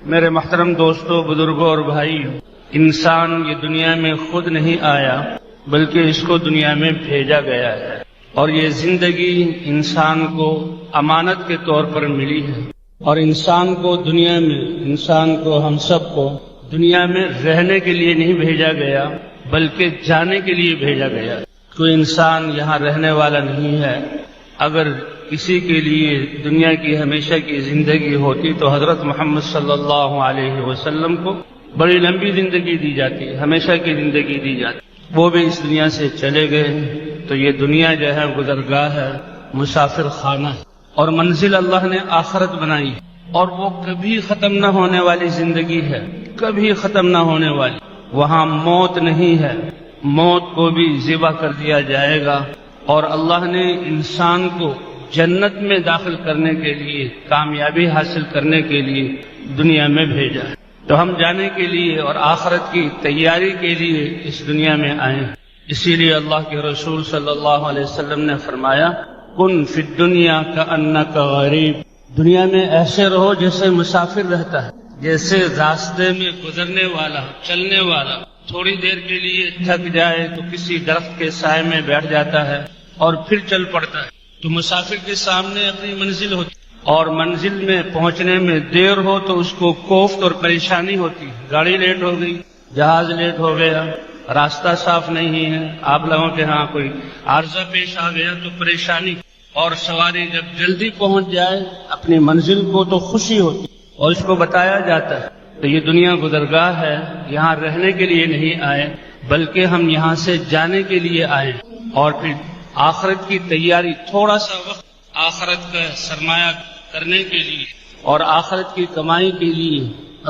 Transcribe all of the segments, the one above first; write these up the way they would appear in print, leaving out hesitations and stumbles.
میرے محترم دوستوں، بزرگوں اور بھائی، انسان یہ دنیا میں خود نہیں آیا بلکہ اس کو دنیا میں بھیجا گیا ہے، اور یہ زندگی انسان کو امانت کے طور پر ملی ہے، اور انسان کو ہم سب کو دنیا میں رہنے کے لیے نہیں بھیجا گیا بلکہ جانے کے لیے بھیجا گیا۔ کوئی انسان یہاں رہنے والا نہیں ہے۔ اگر کسی کے لیے دنیا کی ہمیشہ کی زندگی ہوتی تو حضرت محمد صلی اللہ علیہ وسلم کو بڑی لمبی زندگی دی جاتی، ہمیشہ کی زندگی دی جاتی۔ وہ بھی اس دنیا سے چلے گئے، تو یہ دنیا جو ہے گزرگاہ ہے، مسافر خانہ ہے، اور منزل اللہ نے آخرت بنائی، اور وہ کبھی ختم نہ ہونے والی زندگی ہے، کبھی ختم نہ ہونے والی۔ وہاں موت نہیں ہے، موت کو بھی ذبح کر دیا جائے گا، اور اللہ نے انسان کو جنت میں داخل کرنے کے لیے، کامیابی حاصل کرنے کے لیے دنیا میں بھیجا ہے۔ تو ہم جانے کے لیے اور آخرت کی تیاری کے لیے اس دنیا میں آئے ہیں۔ اسی لیے اللہ کے رسول صلی اللہ علیہ وسلم نے فرمایا، کن فی الدنیا کأنک غریب، دنیا میں ایسے رہو جیسے مسافر رہتا ہے، جیسے راستے میں گزرنے والا، چلنے والا تھوڑی دیر کے لیے تھک جائے تو کسی درخت کے سائے میں بیٹھ جاتا ہے اور پھر چل پڑتا ہے۔ تو مسافر کے سامنے اپنی منزل ہوتی، اور منزل میں پہنچنے میں دیر ہو تو اس کو کوفت اور پریشانی ہوتی، گاڑی لیٹ ہو گئی، جہاز لیٹ ہو گیا، راستہ صاف نہیں ہے، آپ لوگوں کے ہاں کوئی عارضہ پیش آ گیا تو پریشانی، اور سواری جب جلدی پہنچ جائے اپنی منزل کو تو خوشی ہوتی، اور اس کو بتایا جاتا ہے۔ تو یہ دنیا گزرگاہ ہے، یہاں رہنے کے لیے نہیں آئے بلکہ ہم یہاں سے جانے کے لیے آئے، اور پھر آخرت کی تیاری، تھوڑا سا وقت آخرت کا سرمایہ کرنے کے لیے اور آخرت کی کمائی کے لیے۔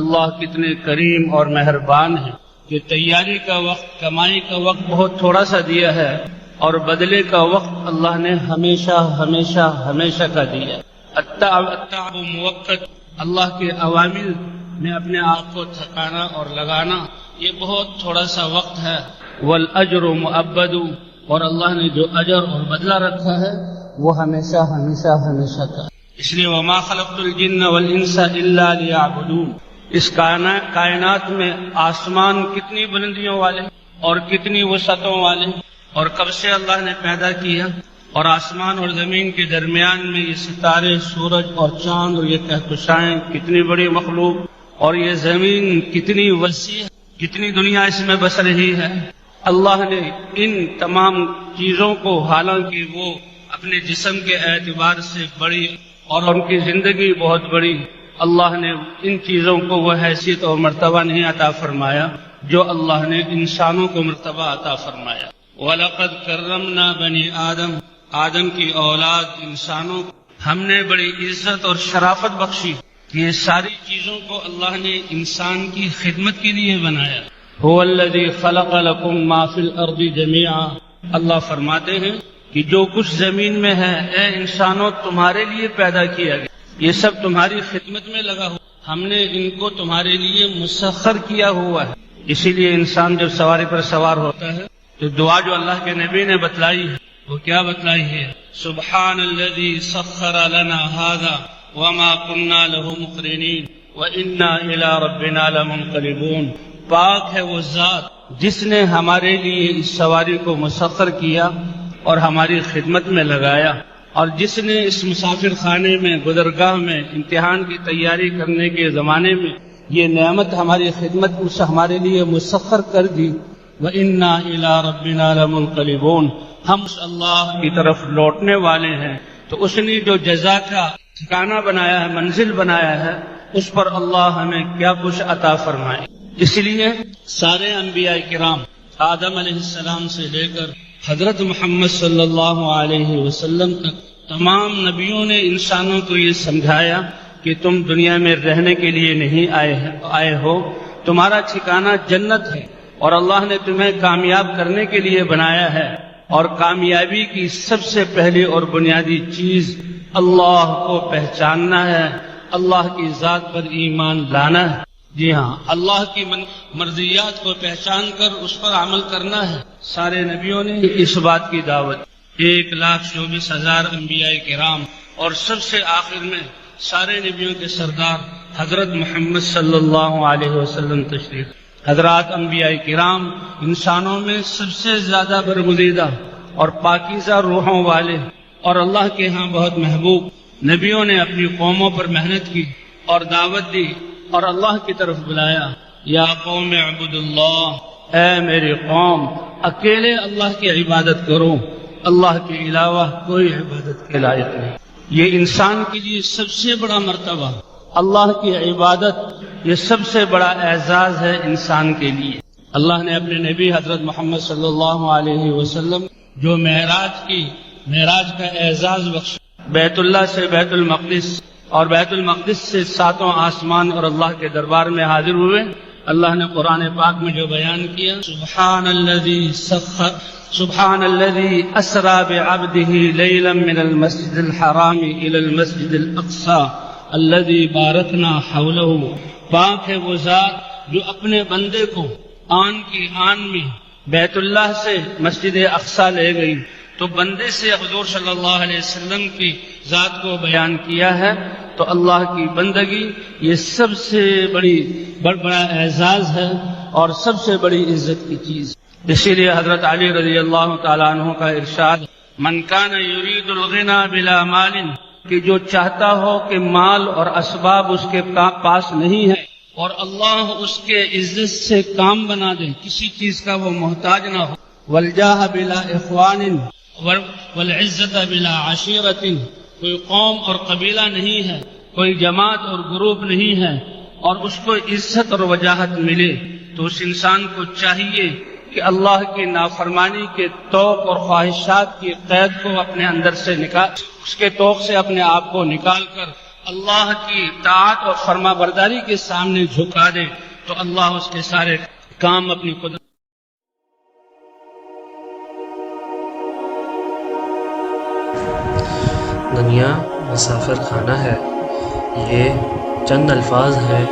اللہ کتنے کریم اور مہربان ہیں کہ تیاری کا وقت، کمائی کا وقت بہت تھوڑا سا دیا ہے، اور بدلے کا وقت اللہ نے ہمیشہ ہمیشہ ہمیشہ کا دیا۔ التعب موقت، اللہ کے عوامل میں اپنے آپ کو تھکانا اور لگانا، یہ بہت تھوڑا سا وقت ہے۔ والاجر مؤبد، اور اللہ نے جو اجر اور بدلہ رکھا ہے وہ ہمیشہ ہمیشہ ہمیشہ کا۔ اس لیے وما خلقت الجن والانس الا لیعبدون، اس کائنات میں آسمان کتنی بلندیوں والے اور کتنی وسعتوں والے، اور کب سے اللہ نے پیدا کیا، اور آسمان اور زمین کے درمیان میں یہ ستارے، سورج اور چاند اور یہ کہکشائیں، کتنی بڑی مخلوق، اور یہ زمین کتنی وسیع، کتنی دنیا اس میں بس رہی ہے۔ اللہ نے ان تمام چیزوں کو، حالانکہ وہ اپنے جسم کے اعتبار سے بڑی اور ان کی زندگی بہت بڑی، اللہ نے ان چیزوں کو وہ حیثیت اور مرتبہ نہیں عطا فرمایا جو اللہ نے انسانوں کو مرتبہ عطا فرمایا۔ وَلَقَدْ كَرَّمْنَا بَنِي آدم، آدم کی اولاد انسانوں کو ہم نے بڑی عزت اور شرافت بخشی۔ یہ ساری چیزوں کو اللہ نے انسان کی خدمت کے لیے بنایا۔ هو الذی خلق لکم ما فی الارض جميعا، اللہ فرماتے ہیں کہ جو کچھ زمین میں ہے اے انسانوں تمہارے لیے پیدا کیا گیا، یہ سب تمہاری خدمت میں لگا ہوا، ہم نے ان کو تمہارے لیے مسخر کیا ہوا ہے۔ اسی لیے انسان جب سواری پر سوار ہوتا ہے تو دعا جو اللہ کے نبی نے بتلائی ہے وہ کیا بتلائی ہے؟ سبحان الذی سخر لنا ھذا وما كنا له مقرنین وإنا إلى ربنا لمنقلبون، پاک ہے وہ ذات جس نے ہمارے لیے اس سواری کو مسخر کیا اور ہماری خدمت میں لگایا، اور جس نے اس مسافر خانے میں، گزرگاہ میں، امتحان کی تیاری کرنے کے زمانے میں یہ نعمت ہماری خدمت سے ہمارے لیے مسخر کر دی۔ وَإِنَّا إِلَىٰ رَبِّنَا لَمُنْقَلِبُونَ، ہم اللہ کی طرف لوٹنے والے ہیں۔ تو اس نے جو جزا کا ٹھکانہ بنایا ہے، منزل بنایا ہے، اس پر اللہ ہمیں کیا کچھ عطا فرمائے۔ اس لیے سارے انبیاء کرام، آدم علیہ السلام سے لے کر حضرت محمد صلی اللہ علیہ وسلم تک، تمام نبیوں نے انسانوں کو یہ سمجھایا کہ تم دنیا میں رہنے کے لیے نہیں آئے ہو، تمہارا ٹھکانہ جنت ہے، اور اللہ نے تمہیں کامیاب کرنے کے لیے بنایا ہے، اور کامیابی کی سب سے پہلی اور بنیادی چیز اللہ کو پہچاننا ہے، اللہ کی ذات پر ایمان لانا ہے۔ جی ہاں، اللہ کی مرضیات کو پہچان کر اس پر عمل کرنا ہے۔ سارے نبیوں نے اس بات کی دعوت، 1,24,000 انبیاء کرام، اور سب سے آخر میں سارے نبیوں کے سردار حضرت محمد صلی اللہ علیہ وسلم تشریف۔ حضرات انبیاء کرام انسانوں میں سب سے زیادہ برگزیدہ اور پاکیزہ روحوں والے اور اللہ کے ہاں بہت محبوب نبیوں نے اپنی قوموں پر محنت کی اور دعوت دی اور اللہ کی طرف بلایا، یا قوم اعبدوا اللہ، اے میری قوم اکیلے اللہ کی عبادت کرو، اللہ کے علاوہ کوئی عبادت کے لائق نہیں۔ یہ انسان کے لیے سب سے بڑا مرتبہ اللہ کی عبادت، یہ سب سے بڑا اعزاز ہے انسان کے لیے۔ اللہ نے اپنے نبی حضرت محمد صلی اللہ علیہ وسلم جو معراج کا اعزاز بخش، بیت اللہ سے بیت المقدس اور بیت المقدس سے ساتوں آسمان اور اللہ کے دربار میں حاضر ہوئے، اللہ نے قرآن پاک میں جو بیان کیا، سبحان الذي اسرى بعبده ليلا من المسجد الحرام الى المسجد الاقصى الذي باركنا حوله، پاک ہے وہ ذات جو اپنے بندے کو آن کی آن میں بیت اللہ سے مسجد اقصی لے گئی۔ تو بندے سے حضور صلی اللہ علیہ وسلم کی ذات کو بیان کیا ہے، تو اللہ کی بندگی یہ سب سے بڑا اعزاز ہے اور سب سے بڑی عزت کی چیز۔ اسی لیے حضرت علی رضی اللہ تعالیٰ عنہ کا ارشاد، من کان یرید الغنی بلا مال، کہ جو چاہتا ہو کہ مال اور اسباب اس کے پاس نہیں ہے اور اللہ اس کے عزت سے کام بنا دے، کسی چیز کا وہ محتاج نہ ہو، والجاہ بلا اخوان والعزت بلا عشیرت، کوئی قوم اور قبیلہ نہیں ہے، کوئی جماعت اور گروپ نہیں ہے، اور اس کو عزت اور وجاہت ملے، تو اس انسان کو چاہیے کہ اللہ کی نافرمانی کے توق اور خواہشات کی قید کو اپنے اندر سے اس کے توق سے اپنے آپ کو نکال کر اللہ کی طاعت اور فرما برداری کے سامنے جھکا دے، تو اللہ اس کے سارے کام اپنی قدرت۔ دنیا مسافر خانہ ہے، یہ چند الفاظ ہیں،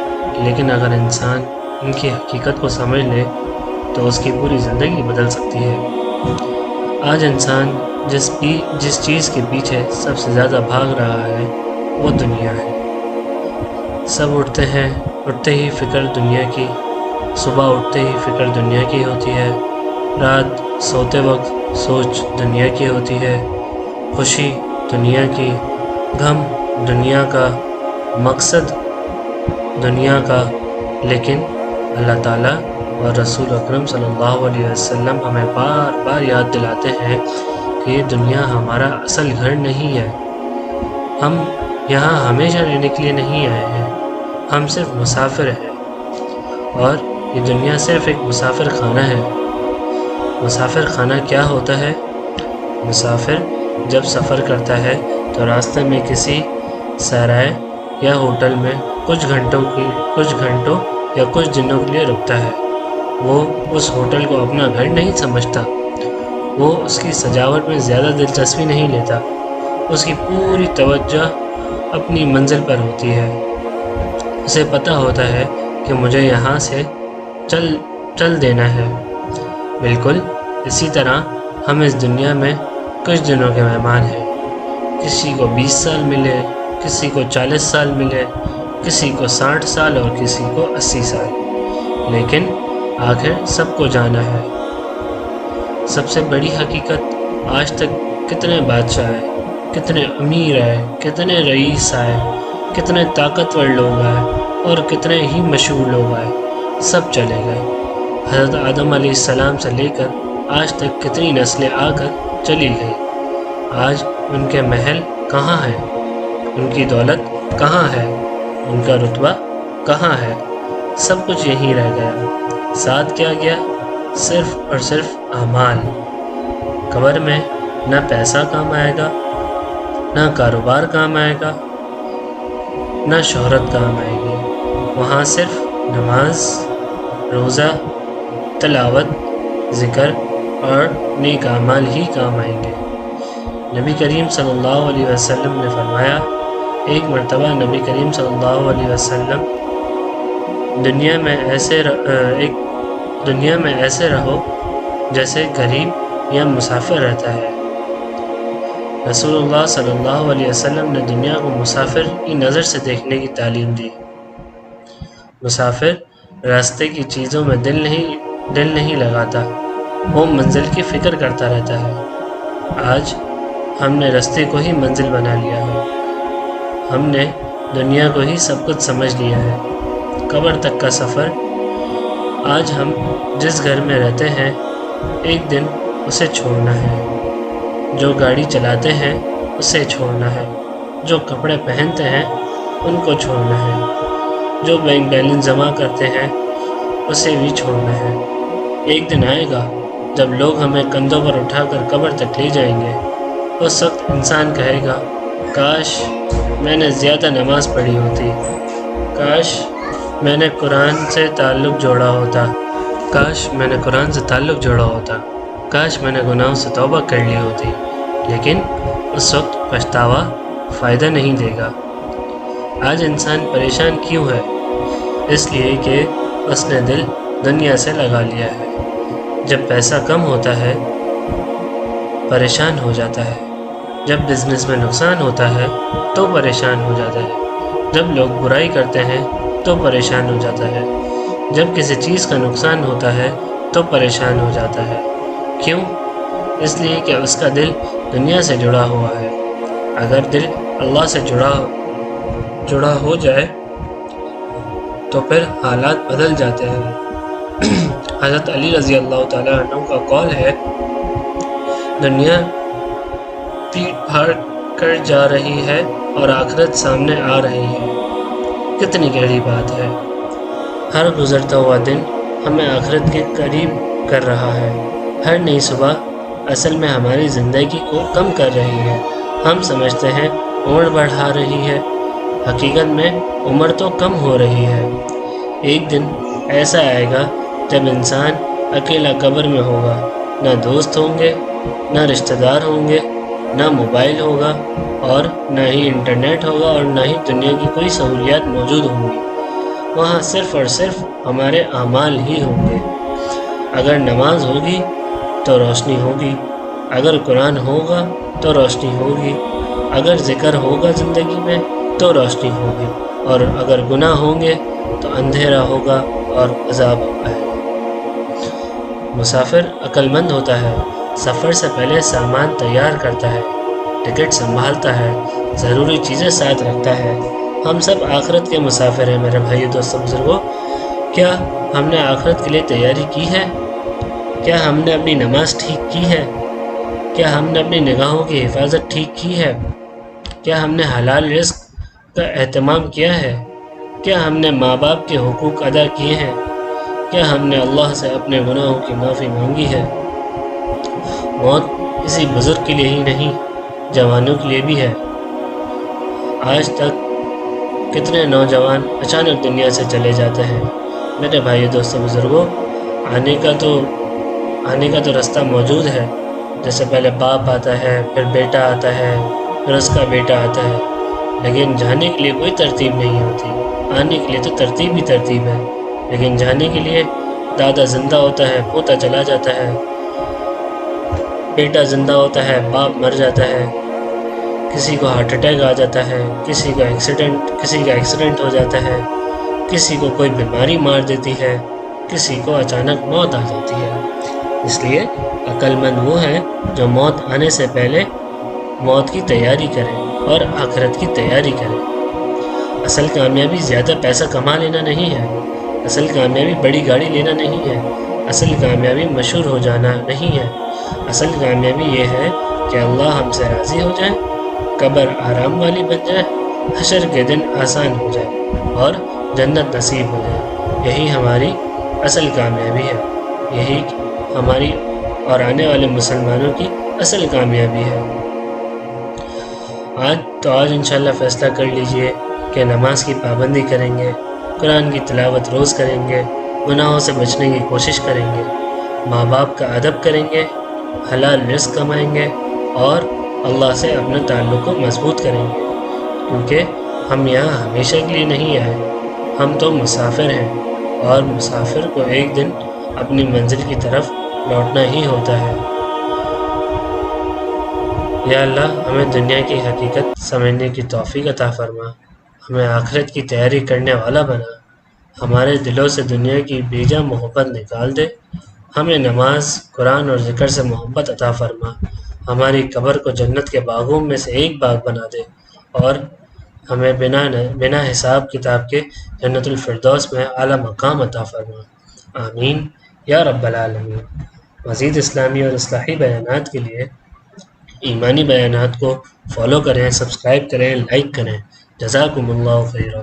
لیکن اگر انسان ان کی حقیقت کو سمجھ لے تو اس کی پوری زندگی بدل سکتی ہے۔ آج انسان جس چیز کے پیچھے سب سے زیادہ بھاگ رہا ہے وہ دنیا ہے۔ سب اٹھتے ہی فکر دنیا کی، صبح اٹھتے ہی فکر دنیا کی ہوتی ہے، رات سوتے وقت سوچ دنیا کی ہوتی ہے، خوشی دنیا کی، غم دنیا کا، مقصد دنیا کا۔ لیکن اللہ تعالیٰ اور رسول اکرم صلی اللہ علیہ وسلم ہمیں بار بار یاد دلاتے ہیں کہ یہ دنیا ہمارا اصل گھر نہیں ہے، ہم یہاں ہمیشہ رہنے کے لیے نہیں آئے ہیں، ہم صرف مسافر ہیں، اور یہ دنیا صرف ایک مسافر خانہ ہے۔ مسافر خانہ کیا ہوتا ہے؟ مسافر جب سفر کرتا ہے تو راستے میں کسی سرائے یا ہوٹل میں کچھ گھنٹوں یا کچھ دنوں کے لیے رکتا ہے۔ وہ اس ہوٹل کو اپنا گھر نہیں سمجھتا، وہ اس کی سجاوٹ میں زیادہ دلچسپی نہیں لیتا، اس کی پوری توجہ اپنی منزل پر ہوتی ہے۔ اسے پتہ ہوتا ہے کہ مجھے یہاں سے چل دینا ہے۔ بالکل اسی طرح ہم اس دنیا میں کچھ دنوں کے مہمان ہیں، کسی کو 20 سال ملے، کسی کو 40 سال ملے، کسی کو 60 سال اور کسی کو 80 سال، لیکن آخر سب کو جانا ہے۔ سب سے بڑی حقیقت، آج تک کتنے بادشاہ آئے، کتنے امیر آئے، کتنے رئیس آئے، کتنے طاقتور لوگ آئے اور کتنے ہی مشہور لوگ آئے، سب چلے گئے۔ حضرت آدم علیہ السلام سے لے کر آج تک کتنی نسلیں آ کر چلی گئی، آج ان کے محل کہاں ہیں، ان کی دولت کہاں ہے، ان کا رتبہ کہاں ہے، سب کچھ یہیں رہ گیا۔ ساتھ کیا گیا؟ صرف اور صرف اعمال۔ قبر میں نہ پیسہ کام آئے گا، نہ کاروبار کام آئے گا، نہ شہرت کام آئے گی، وہاں صرف نماز، روزہ، تلاوت، ذکر اور نیک اعمال ہی کام آئیں گے۔ نبی کریم صلی اللہ علیہ وسلم نے فرمایا، ایک مرتبہ نبی کریم صلی اللہ علیہ وسلم دنیا میں ایسے رہو جیسے غریب یا مسافر رہتا ہے۔ رسول اللہ صلی اللہ علیہ وسلم نے دنیا کو مسافر کی نظر سے دیکھنے کی تعلیم دی۔ مسافر راستے کی چیزوں میں دل نہیں لگاتا، وہ منزل کی فکر کرتا رہتا ہے۔ آج ہم نے راستے کو ہی منزل بنا لیا ہے، ہم نے دنیا کو ہی سب کچھ سمجھ لیا ہے۔ قبر تک کا سفر، آج ہم جس گھر میں رہتے ہیں ایک دن اسے چھوڑنا ہے، جو گاڑی چلاتے ہیں اسے چھوڑنا ہے، جو کپڑے پہنتے ہیں ان کو چھوڑنا ہے، جو بینک بیلنس جمع کرتے ہیں اسے بھی چھوڑنا ہے۔ ایک دن آئے گا جب لوگ ہمیں کندھوں پر اٹھا کر قبر تک لے جائیں گے۔ اس وقت انسان کہے گا، کاش میں نے زیادہ نماز پڑھی ہوتی، کاش میں نے قرآن سے تعلق جوڑا ہوتا، کاش میں نے قرآن سے تعلق جوڑا ہوتا، کاش میں نے گناہوں سے توبہ کر لی ہوتی۔ لیکن اس وقت پچھتاوا فائدہ نہیں دے گا۔ آج انسان پریشان کیوں ہے؟ اس لیے کہ اس نے دل دنیا سے لگا لیا ہے۔ جب پیسہ کم ہوتا ہے پریشان ہو جاتا ہے، جب بزنس میں نقصان ہوتا ہے تو پریشان ہو جاتا ہے، جب لوگ برائی کرتے ہیں تو پریشان ہو جاتا ہے، جب کسی چیز کا نقصان ہوتا ہے تو پریشان ہو جاتا ہے۔ کیوں؟ اس لیے کہ اس کا دل دنیا سے جڑا ہوا ہے۔ اگر دل اللہ سے جڑا ہو جائے تو پھر حالات بدل جاتے ہیں۔ حضرت علی رضی اللہ تعالیٰ عنہ کا قول ہے، دنیا پیٹ پھاڑ کر جا رہی ہے اور آخرت سامنے آ رہی ہے۔ کتنی گہری بات ہے۔ ہر گزرتا ہوا دن ہمیں آخرت کے قریب کر رہا ہے۔ ہر نئی صبح اصل میں ہماری زندگی کو کم کر رہی ہے۔ ہم سمجھتے ہیں عمر بڑھا رہی ہے، حقیقت میں عمر تو کم ہو رہی ہے۔ ایک دن ایسا آئے گا جب انسان اکیلا قبر میں ہوگا، نہ دوست ہوں گے، نہ رشتہ دار ہوں گے، نہ موبائل ہوگا اور نہ ہی انٹرنیٹ ہوگا اور نہ ہی دنیا کی کوئی سہولیات موجود ہوں گی۔ وہاں صرف اور صرف ہمارے اعمال ہی ہوں گے۔ اگر نماز ہوگی تو روشنی ہوگی، اگر قرآن ہوگا تو روشنی ہوگی، اگر ذکر ہوگا زندگی میں تو روشنی ہوگی، اور اگر گناہ ہوں گے تو اندھیرا ہوگا اور عذاب آئے گا۔ مسافر عقل مند ہوتا ہے، سفر سے پہلے سامان تیار کرتا ہے، ٹکٹ سنبھالتا ہے، ضروری چیزیں ساتھ رکھتا ہے۔ ہم سب آخرت کے مسافر ہیں میرے بھائیو، دوستو، بزرگوں۔ کیا ہم نے آخرت کے لیے تیاری کی ہے؟ کیا ہم نے اپنی نماز ٹھیک کی ہے؟ کیا ہم نے اپنی نگاہوں کی حفاظت ٹھیک کی ہے؟ کیا ہم نے حلال رزق کا اہتمام کیا ہے؟ کیا ہم نے ماں باپ کے حقوق ادا کیے ہیں؟ کیا ہم نے اللہ سے اپنے گناہوں کی معافی مانگی ہے؟ موت کسی بزرگ کے لیے ہی نہیں، جوانوں کے لیے بھی ہے۔ آج تک کتنے نوجوان اچانک دنیا سے چلے جاتے ہیں۔ میرے بھائیو، دوستو، بزرگوں، آنے کا تو راستہ موجود ہے۔ جیسے پہلے باپ آتا ہے، پھر بیٹا آتا ہے، پھر اس کا بیٹا آتا ہے، لیکن جانے کے لیے کوئی ترتیب نہیں ہوتی۔ آنے کے لیے تو ترتیب ہی ترتیب ہے، لیکن جانے کے لیے دادا زندہ ہوتا ہے، پوتا چلا جاتا ہے، بیٹا زندہ ہوتا ہے، باپ مر جاتا ہے، کسی کو ہارٹ اٹیک آ جاتا ہے، کسی کا ایکسیڈنٹ ہو جاتا ہے، کسی کو کوئی بیماری مار دیتی ہے، کسی کو اچانک موت آ جاتی ہے۔ اس لیے عقل مند وہ ہے جو موت آنے سے پہلے موت کی تیاری کرے اور آخرت کی تیاری کرے۔ اصل کامیابی زیادہ پیسہ کما لینا نہیں ہے، اصل کامیابی بڑی گاڑی لینا نہیں ہے، اصل کامیابی مشہور ہو جانا نہیں ہے۔ اصل کامیابی یہ ہے کہ اللہ ہم سے راضی ہو جائے، قبر آرام والی بن جائے، حشر کے دن آسان ہو جائے اور جنت نصیب ہو جائے۔ یہی ہماری اصل کامیابی ہے، یہی ہماری اور آنے والے مسلمانوں کی اصل کامیابی ہے۔ آج انشاءاللہ فیصلہ کر لیجئے کہ نماز کی پابندی کریں گے، قرآن کی تلاوت روز کریں گے، گناہوں سے بچنے کی کوشش کریں گے، ماں باپ کا ادب کریں گے، حلال رزق کمائیں گے اور اللہ سے اپنے تعلق کو مضبوط کریں گے، کیونکہ ہم یہاں ہمیشہ کے لیے نہیں آئے، ہم تو مسافر ہیں اور مسافر کو ایک دن اپنی منزل کی طرف لوٹنا ہی ہوتا ہے۔ یا اللہ ہمیں دنیا کی حقیقت سمجھنے کی توفیق عطا فرما، ہمیں آخرت کی تیاری کرنے والا بنا۔ ہمارے دلوں سے دنیا کی بیجا محبت نکال دے، ہمیں نماز، قرآن اور ذکر سے محبت عطا فرما، ہماری قبر کو جنت کے باغوں میں سے ایک باغ بنا دے، اور ہمیں بنا حساب کتاب کے جنت الفردوس میں اعلیٰ مقام عطا فرما، آمین یا رب العالمین۔ مزید اسلامی اور اصلاحی بیانات کے لیے ایمانی بیانات کو فالو کریں، سبسکرائب کریں، لائک کریں۔ جزاکم اللہ خیرا۔